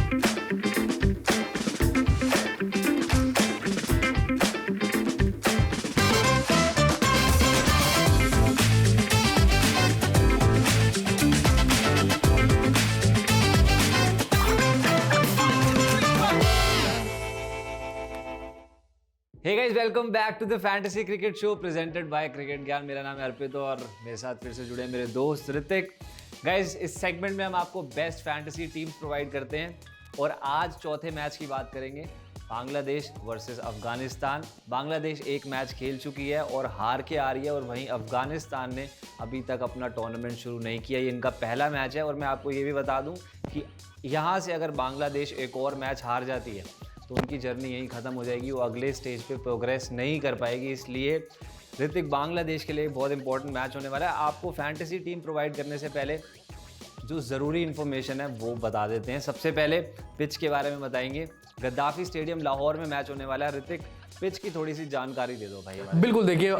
Hey guys, welcome back to the fantasy cricket show presented by Cricket Gyan. मेरा नाम है अर्पित और मेरे साथ फिर से जुड़े हैं मेरे दोस्त ऋतिक। गाइस, इस सेगमेंट में हम आपको बेस्ट फैंटेसी टीम्स प्रोवाइड करते हैं और आज चौथे मैच की बात करेंगे, बांग्लादेश वर्सेस अफगानिस्तान। बांग्लादेश एक मैच खेल चुकी है और हार के आ रही है और वहीं अफगानिस्तान ने अभी तक अपना टूर्नामेंट शुरू नहीं किया। ये इनका पहला मैच है और मैं आपको ये भी बता दूं कि यहाँ से अगर बांग्लादेश एक और मैच हार जाती है तो उनकी जर्नी यहीं ख़त्म हो जाएगी, वो अगले स्टेज पे प्रोग्रेस नहीं कर पाएगी। इसलिए ऋतिक, बांग्लादेश के लिए बहुत इंपॉर्टेंट मैच होने वाला है। आपको फैंटेसी टीम प्रोवाइड करने से पहले जो ज़रूरी इन्फॉर्मेशन है वो बता देते हैं। सबसे पहले पिच के बारे में बताएंगे। गद्दाफी स्टेडियम लाहौर में मैच होने वाला है। ऋतिक, पिच की थोड़ी सी जानकारी दे दो भाई। बिल्कुल, देखिए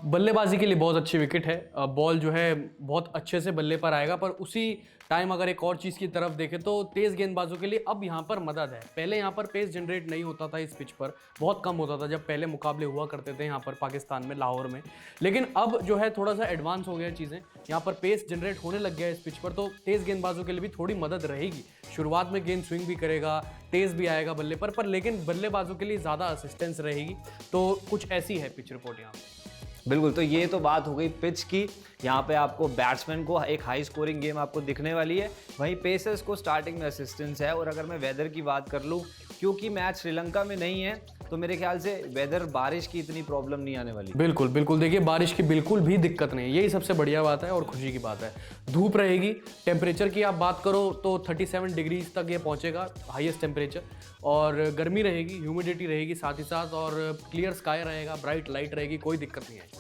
बल्लेबाजी के लिए बहुत अच्छी विकेट है। बॉल जो है बहुत अच्छे से बल्ले पर आएगा, पर उसी टाइम अगर एक और चीज़ की तरफ देखें तो तेज़ गेंदबाजों के लिए अब यहाँ पर मदद है। पहले यहाँ पर पेस जनरेट नहीं होता था, इस पिच पर बहुत कम होता था जब पहले मुकाबले हुआ करते थे यहाँ पर पाकिस्तान में, लाहौर में। लेकिन अब जो है थोड़ा सा एडवांस हो गया चीज़ें, यहाँ पर पेस जनरेट होने लग गया इस पिच पर, तो तेज़ गेंदबाजों के लिए भी थोड़ी मदद रहेगी। शुरुआत में गेंद स्विंग भी करेगा, तेज़ भी आएगा बल्ले पर लेकिन बल्लेबाजों के लिए ज़्यादा असिस्टेंस रहेगी। तो कुछ ऐसी है पिच रिपोर्ट यहाँ पर। बिल्कुल, तो ये तो बात हो गई पिच की। यहाँ पे आपको बैट्समैन को एक हाई स्कोरिंग गेम आपको दिखने वाली है, वहीं पेसर्स को स्टार्टिंग में असिस्टेंस है। और अगर मैं वेदर की बात कर लूँ, क्योंकि मैच श्रीलंका में नहीं है तो मेरे ख्याल से वेदर, बारिश की इतनी प्रॉब्लम नहीं आने वाली। बिल्कुल बिल्कुल, देखिए बारिश की बिल्कुल भी दिक्कत नहीं है, यही सबसे बढ़िया बात है और खुशी की बात है। धूप रहेगी, टेम्परेचर की आप बात करो तो 37 डिग्रीज तक ये पहुंचेगा हाईएस्ट टेम्परेचर, और गर्मी रहेगी, ह्यूमिडिटी रहेगी साथ ही साथ, और क्लियर स्काई रहेगा, ब्राइट लाइट रहेगी, कोई दिक्कत नहीं है।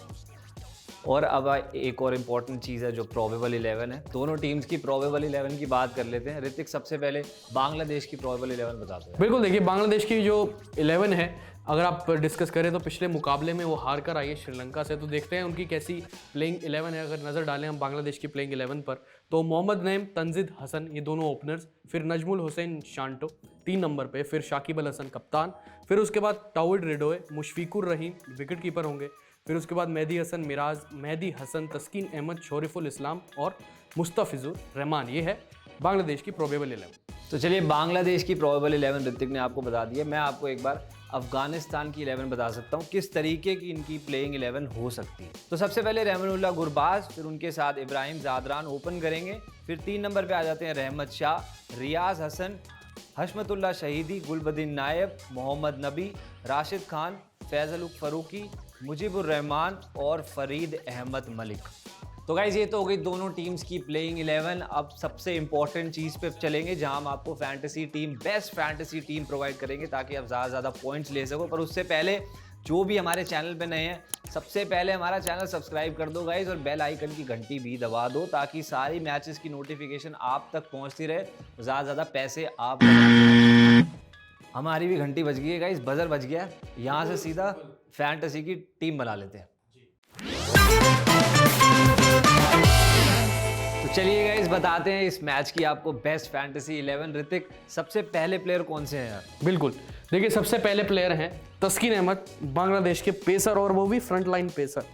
और अब एक और इम्पॉर्टेंट चीज़ है जो प्रोबेबल 11 है। दोनों टीम्स की प्रोबेबल 11 की बात कर लेते हैं। ऋतिक, सबसे पहले बांग्लादेश की प्रोबेबल 11 बता दो। बिल्कुल, देखिए बांग्लादेश की जो 11 है अगर आप डिस्कस करें तो पिछले मुकाबले में वो हार कर आई है श्रीलंका से। तो देखते हैं उनकी कैसी प्लेइंग 11 है। अगर नज़र डालें हम बांग्लादेश की प्लेइंग 11 पर, तो मोहम्मद नईम, तंजिद हसन, ये दोनों ओपनर्स, फिर नजमुल हुसैन शांटो 3 नंबर पे, फिर शाकिब अल हसन कप्तान, फिर उसके बाद towed रिडोए, Mushfiqur Rahim wicket keeper होंगे, फिर उसके बाद मेहदी हसन मिराज, मेहदी हसन, तस्कीन अहमद, शोरिफुल इस्लाम और मुस्तफिजुर रहमान। ये है बांग्लादेश की प्रोबेबल 11। तो चलिए, बांग्लादेश की प्रोबेबल 11 ऋतिक ने आपको बता दी है। मैं आपको एक बार अफगानिस्तान की 11 बता सकता हूँ, किस तरीके की इनकी प्लेइंग 11 हो सकती है। तो सबसे पहले रहमानुल्लाह गुरबाज, फिर उनके साथ इब्राहिम ज़ादरान ओपन करेंगे। फिर 3 नंबर पे आ जाते हैं रहमत शाह, रियाज हसन, हशमतुल्लाह शहीदी, गुलबदीन नायब, मोहम्मद नबी, राशिद खान, फैज़ल फ़रूकी, मुजीबुर रहमान और फरीद अहमद मलिक। तो गाइज, ये तो हो गई दोनों टीम्स की प्लेइंग 11। अब सबसे इंपॉर्टेंट चीज़ पे चलेंगे जहां हम आपको fantasy team, best fantasy team provide करेंगे ताकि आप ज़्यादा पॉइंट्स ले सको। पर उससे पहले जो भी हमारे चैनल पे नए हैं, सबसे पहले हमारा चैनल सब्सक्राइब कर दो गाइज, और बेल आइकन की घंटी भी दबा दो ताकि सारी मैचेस की नोटिफिकेशन आप तक पहुंचती रहे, ज़्यादा पैसे आप। हमारी भी घंटी बज गई है गाइज, बजर बज गया। यहाँ से सीधा फैंटेसी की टीम बना लेते हैं। तो चलिए गाइज, बताते हैं इस मैच की आपको बेस्ट फैंटेसी 11। ऋतिक, सबसे पहले प्लेयर कौन से हैं यार? बिल्कुल, देखिए सबसे पहले प्लेयर हैं तस्कीन अहमद, बांग्लादेश के पेसर, और वो भी फ्रंट लाइन पेसर।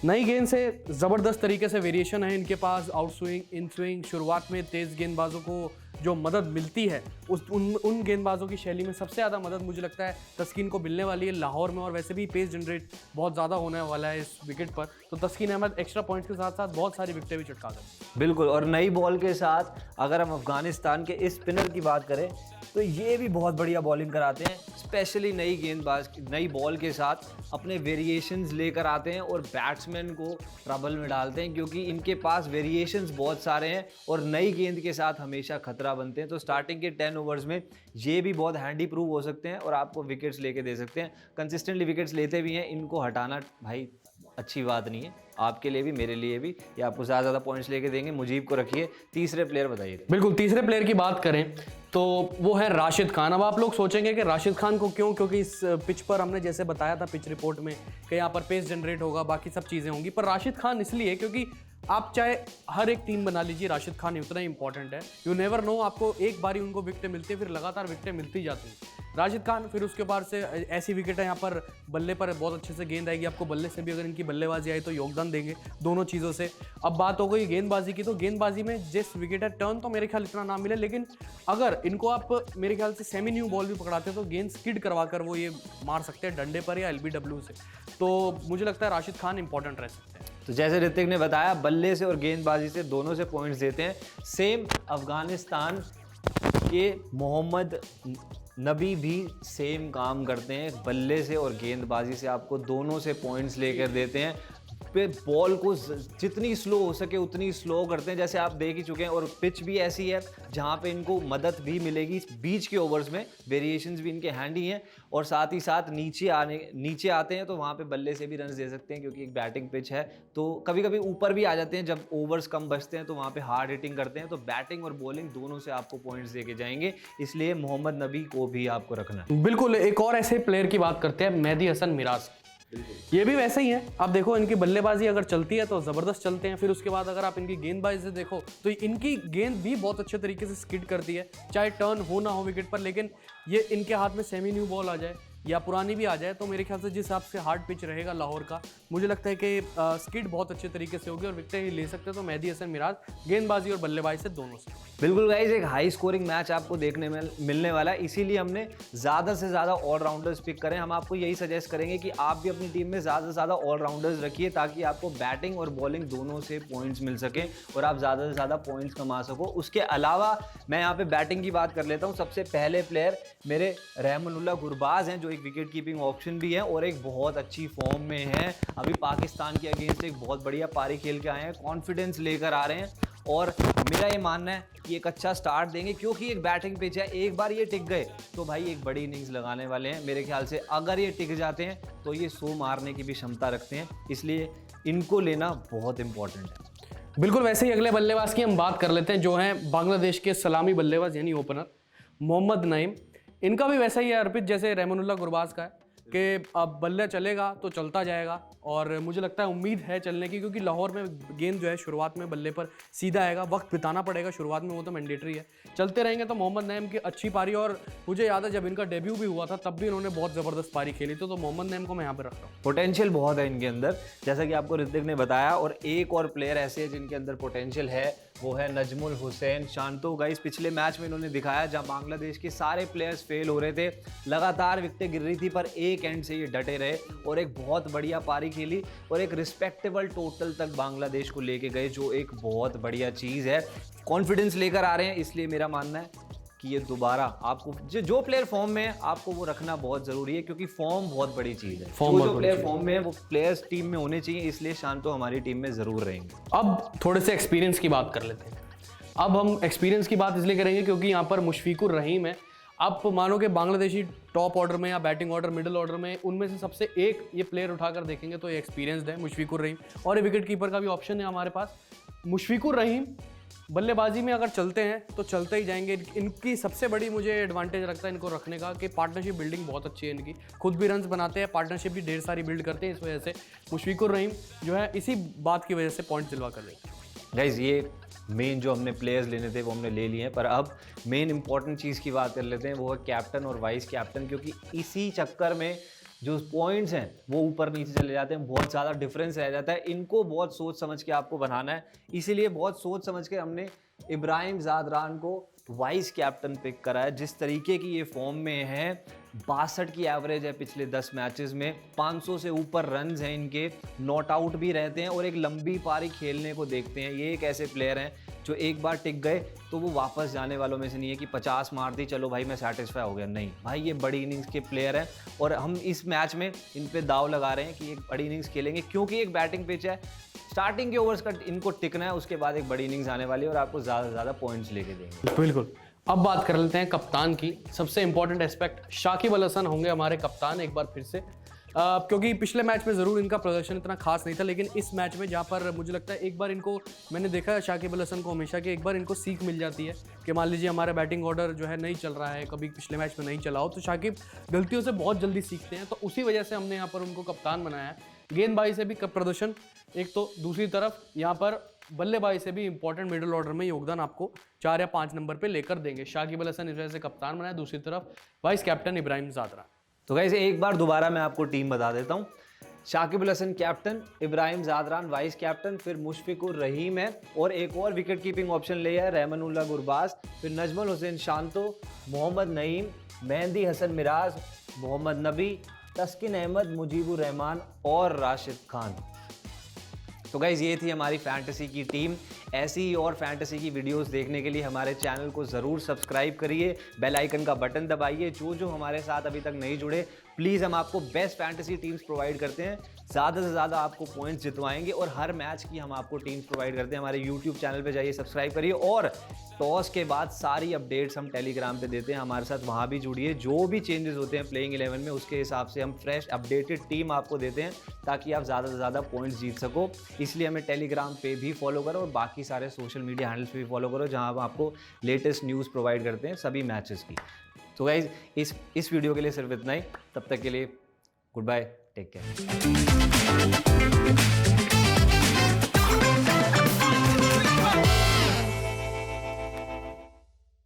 नई गेंद से ज़बरदस्त तरीके से वेरिएशन है इनके पास, आउट स्विंग, इन स्विंग। शुरुआत में तेज़ गेंदबाजों को जो मदद मिलती है उन गेंदबाजों की शैली में सबसे ज़्यादा मदद मुझे लगता है तस्कीन को मिलने वाली है लाहौर में, और वैसे भी पेस जनरेट बहुत ज़्यादा होने वाला है इस विकेट पर। तो तस्कीन अहमद एक्स्ट्रा पॉइंट्स के साथ साथ बहुत सारी विकेटें भी चटका दें। बिल्कुल, और नई बॉल के साथ अगर हम अफगानिस्तान के इस स्पिनर की बात करें तो ये भी बहुत बढ़िया बॉलिंग कराते हैं, स्पेशली नई गेंदबाज नई बॉल के साथ अपने वेरिएशंस लेकर आते हैं और बैट्समैन को ट्रबल में डालते हैं, क्योंकि इनके पास वेरिएशंस बहुत सारे हैं और नई गेंद के साथ हमेशा खतरा बनते हैं। तो स्टार्टिंग के 10 ओवर्स में ये भी बहुत हैंडी प्रूव हो सकते हैं और आपको विकेट्स लेके दे सकते हैं। कंसिस्टेंटली विकेट्स लेते भी हैं, इनको हटाना भाई अच्छी बात नहीं है, आपके लिए भी मेरे लिए भी। ये आपको ज़्यादा पॉइंट्स लेके देंगे। मुजीब को रखिए। तीसरे प्लेयर बताइए। बिल्कुल, तीसरे प्लेयर की बात करें तो वो है राशिद खान। अब आप लोग सोचेंगे कि राशिद खान को क्यों, क्योंकि इस पिच पर हमने जैसे बताया था पिच रिपोर्ट में कि यहाँ पर पेस जनरेट होगा, बाकी सब चीज़ें होंगी, पर राशिद खान इसलिए क्योंकि आप चाहे हर एक टीम बना लीजिए, राशिद खान उतना ही इंपॉर्टेंट है। यू नेवर नो, आपको एक बारी उनको विकेटें मिलती है, फिर लगातार विकेटें मिलती जाती हैं। राशिद खान, फिर उसके बाद से ऐसी विकेट है यहाँ पर बल्ले पर बहुत अच्छे से गेंद आएगी, आपको बल्ले से भी अगर इनकी बल्लेबाजी आई तो योगदान देंगे दोनों चीज़ों से। अब बात हो गई गेंदबाजी की, तो गेंदबाजी में जिस विकेट है टर्न तो मेरे ख्याल इतना ना मिले, लेकिन अगर इनको आप मेरे ख्याल से सेमी न्यू बॉल भी पकड़ाते हैं तो गेंद स्किड करवा कर वो ये मार सकते हैं डंडे पर या LBW से। तो मुझे लगता है राशिद खान इंपॉर्टेंट रह सकते हैं। तो जैसे ऋतिक ने बताया, बल्ले से और गेंदबाजी से दोनों से पॉइंट्स देते हैं। सेम अफगानिस्तान के मोहम्मद नबी भी सेम काम करते हैं, बल्ले से और गेंदबाजी से आपको दोनों से पॉइंट्स लेकर देते हैं। पे बॉल को जितनी स्लो हो सके उतनी स्लो करते हैं, जैसे आप देख ही चुके हैं। और पिच भी ऐसी है जहाँ पे इनको मदद भी मिलेगी बीच के ओवर्स में, वेरिएशंस भी इनके हैंडी हैं। और साथ ही साथ नीचे आते हैं तो वहाँ पे बल्ले से भी रन दे सकते हैं, क्योंकि एक बैटिंग पिच है। तो कभी कभी ऊपर भी आ जाते हैं जब ओवर्स कम बचते हैं, तो वहाँ पे हार्ड हिटिंग करते हैं। तो बैटिंग और बॉलिंग दोनों से आपको पॉइंट्स देके जाएंगे, इसलिए मोहम्मद नबी को भी आपको रखना है। बिल्कुल। एक और ऐसे प्लेयर की बात करते हैं, मेहदी हसन मिराज। ये भी वैसे ही है। आप देखो इनकी बल्लेबाजी अगर चलती है तो ज़बरदस्त चलते हैं, फिर उसके बाद अगर आप इनकी गेंदबाजी से देखो तो इनकी गेंद भी बहुत अच्छे तरीके से स्किड करती है, चाहे टर्न हो ना हो विकेट पर। लेकिन ये इनके हाथ में सेमी न्यू बॉल आ जाए या पुरानी भी आ जाए तो मेरे ख्याल से जिस हिसाब से हार्ड पिच रहेगा लाहौर का, मुझे लगता है कि स्किड बहुत अच्छे तरीके से होगी और विकेटें ही ले सकते हैं। तो मेहदी हसन मिराज गेंदबाजी और बल्लेबाजी से दोनों से। बिल्कुल गाइस, एक हाई स्कोरिंग मैच आपको देखने में मिलने वाला है, इसीलिए हमने ज़्यादा से ज़्यादा ऑलराउंडर्स पिक करें। हम आपको यही सजेस्ट करेंगे कि आप भी अपनी टीम में ज़्यादा से ज़्यादा ऑलराउंडर्स रखिए, ताकि आपको बैटिंग और बॉलिंग दोनों से पॉइंट्स मिल सकें और आप ज़्यादा से ज़्यादा पॉइंट्स कमा सको। उसके अलावा मैं यहाँ पे बैटिंग की बात कर लेता हूँ। सबसे पहले प्लेयर मेरे रहमानुल्लाह गुरबाज हैं, जो एक विकेट कीपिंग ऑप्शन भी है और एक बहुत अच्छी फॉर्म में है। अभी पाकिस्तान के अगेंस्ट एक बहुत बढ़िया पारी खेल के आए हैं, कॉन्फिडेंस लेकर आ रहे हैं और मेरा ये मानना है कि एक अच्छा स्टार्ट देंगे, क्योंकि एक बैटिंग पिच है। एक बार ये टिक गए तो भाई एक बड़ी इनिंग्स लगाने वाले हैं। मेरे ख्याल से अगर ये टिक जाते हैं तो ये 100 मारने की भी क्षमता रखते हैं, इसलिए इनको लेना बहुत इंपॉर्टेंट है। बिल्कुल। वैसे ही अगले बल्लेबाज की हम बात कर लेते हैं, जो हैं बांग्लादेश के सलामी बल्लेबाज यानी ओपनर मोहम्मद नईम। इनका भी वैसा ही है अर्पित, जैसे रहमानुल्लाह गुरबाज का है कि अब बल्ले चलेगा तो चलता जाएगा। और मुझे लगता है उम्मीद है चलने की, क्योंकि लाहौर में गेंद जो है शुरुआत में बल्ले पर सीधा आएगा, वक्त बिताना पड़ेगा शुरुआत में, वो तो मैंडेटरी है। चलते रहेंगे तो मोहम्मद नईम की अच्छी पारी, और मुझे याद है जब इनका डेब्यू भी हुआ था तब भी इन्होंने बहुत ज़बरदस्त पारी खेली थी। तो मोहम्मद नईम को मैं यहाँ पर रखता हूँ। पोटेंशियल बहुत है इनके अंदर, जैसा कि आपको ऋतिक ने बताया। और एक और प्लेयर ऐसे है जिनके अंदर पोटेंशियल है, वो है नजमुल हुसैन शांतो। गाइस, पिछले मैच में इन्होंने दिखाया जब बांग्लादेश के सारे प्लेयर्स फेल हो रहे थे, लगातार विकेटें गिर रही थी, पर एक एंड से ये डटे रहे और एक बहुत बढ़िया पारी खेली और एक रिस्पेक्टेबल टोटल तक बांग्लादेश को लेके गए, जो एक बहुत बढ़िया चीज़ है। कॉन्फिडेंस लेकर आ रहे हैं, इसलिए मेरा मानना है कि ये दोबारा आपको जो प्लेयर फॉर्म में है आपको वो रखना बहुत ज़रूरी है, क्योंकि फॉर्म बहुत बड़ी चीज़ है। जो प्लेयर फॉर्म में है वो प्लेयर्स टीम में होने चाहिए, इसलिए शांतो हमारी टीम में ज़रूर रहेंगे। अब थोड़े से एक्सपीरियंस की बात कर लेते हैं। अब हम एक्सपीरियंस की बात इसलिए करेंगे क्योंकि यहाँ पर मुशफिकुर रहीम है। आप मानो कि बांग्लादेशी टॉप ऑर्डर में या बैटिंग ऑर्डर मिडिल ऑर्डर में उनमें से सबसे एक ये प्लेयर उठाकर देखेंगे तो ये एक्सपीरियंसड है मुशफिकुर रहीम, और ये विकेट कीपर का भी ऑप्शन है हमारे पास। मुशफिकुर रहीम बल्लेबाजी में अगर चलते हैं तो चलते ही जाएंगे। इनकी सबसे बड़ी मुझे एडवांटेज लगता है इनको रखने का कि पार्टनरशिप बिल्डिंग बहुत अच्छी है इनकी, खुद भी रन्स बनाते हैं, पार्टनरशिप भी ढेर सारी बिल्ड करते हैं। इस वजह से मुशफिकुर रहीम जो है इसी बात की वजह से पॉइंट दिलवा कर देंगे। गाइज, ये मेन जो हमने प्लेयर्स लेने थे वो हमने ले लिए हैं, पर अब मेन इंपॉर्टेंट चीज़ की बात कर लेते हैं, वो है कैप्टन और वाइस कैप्टन। क्योंकि इसी चक्कर में जो पॉइंट्स हैं वो ऊपर नीचे चले जाते हैं, बहुत ज़्यादा डिफरेंस रह जाता है। इनको बहुत सोच समझ के आपको बनाना है, इसीलिए बहुत सोच समझ के हमने इब्राहिम ज़ादरान को वाइस कैप्टन पिक करा है। जिस तरीके की ये फॉर्म में है, 62 की एवरेज है पिछले 10 मैचेस में, 500 से ऊपर रन्स हैं इनके, नॉट आउट भी रहते हैं और एक लंबी पारी खेलने को देखते हैं। ये एक ऐसे प्लेयर हैं जो एक बार टिक गए तो वो वापस जाने वालों में से नहीं है कि 50 मार दी चलो भाई मैं सेटिस्फाई हो गया। नहीं भाई, ये बड़ी इनिंग्स के प्लेयर हैं और हम इस मैच में इन पे दाव लगा रहे हैं कि एक बड़ी इनिंग्स खेलेंगे, क्योंकि एक बैटिंग पिच है, स्टार्टिंग के ओवर्स का इनको टिकना है, उसके बाद एक बड़ी इनिंग्स आने वाली है और आपको ज़्यादा से ज़्यादा पॉइंट्स लेके देंगे। बिल्कुल। अब बात कर लेते हैं कप्तान की। सबसे इंपॉर्टेंट एस्पेक्ट, शाकिब अल हसन होंगे हमारे कप्तान एक बार फिर से। क्योंकि पिछले मैच में ज़रूर इनका प्रदर्शन इतना खास नहीं था, लेकिन इस मैच में जहाँ पर मुझे लगता है एक बार इनको, मैंने देखा है शाकिब अल हसन को हमेशा कि एक बार इनको सीख मिल जाती है कि मान लीजिए हमारा बैटिंग ऑर्डर जो है नहीं चल रहा है, कभी पिछले मैच में नहीं चला हो, तो शाकिब गलतियों से बहुत जल्दी सीखते हैं। तो उसी वजह से हमने यहाँ पर उनको कप्तान बनाया है। गेंदबाजी से भी प्रदर्शन एक, तो दूसरी तरफ यहाँ पर बल्लेबाजी से भी इंपॉर्टेंट मिडिल ऑर्डर में योगदान आपको 4 या 5 नंबर पे लेकर देंगे। शाकिब अल हसन इस वजह से कप्तान बनाया, दूसरी तरफ वाइस कैप्टन इब्राहिम ज़ादरान। तो गाइस एक बार दोबारा मैं आपको टीम बता देता हूँ। Shakib Al Hasan captain, Ibrahim Zadran vice captain, फिर मुशफिकुर रहीम है और एक और विकेट कीपिंग ऑप्शन लिया है रहमानुल्लाह गुरबाज, फिर नजमुल हुसैन शांतो, मोहम्मद नईम, मेहंदी हसन मिराज, मोहम्मद नबी, तस्किन अहमद, मुजीबुर रहमान और राशिद खान। तो गाइज़ ये थी हमारी फैंटेसी की टीम। ऐसी ही और फैंटेसी की वीडियोस देखने के लिए हमारे चैनल को ज़रूर सब्सक्राइब करिए, बेल आइकन का बटन दबाइए। जो हमारे साथ अभी तक नहीं जुड़े, प्लीज़ हम आपको बेस्ट फैंटेसी टीम्स प्रोवाइड करते हैं, ज़्यादा से ज़्यादा आपको पॉइंट्स जितवाएंगे और हर मैच की हम आपको टीम्स प्रोवाइड करते हैं। हमारे यूट्यूब चैनल पे जाइए, सब्सक्राइब करिए और टॉस के बाद सारी अपडेट्स हम टेलीग्राम पे देते हैं, हमारे साथ वहाँ भी जुड़िए। जो भी चेंजेस होते हैं प्लेइंग 11 में उसके हिसाब से हम फ्रेश अपडेटेड टीम आपको देते हैं ताकि आप ज़्यादा से ज़्यादा पॉइंट्स जीत सको। इसलिए हमें टेलीग्राम पे भी फॉलो करो और बाकी सारे सोशल मीडिया हैंडल्स पे भी फॉलो करो जहाँ हम आपको लेटेस्ट न्यूज़ प्रोवाइड करते हैं सभी मैचेस की। तो गाइज इस वीडियो के लिए सिर्फ इतना ही। तब तक के लिए गुड बाय, टेक केयर।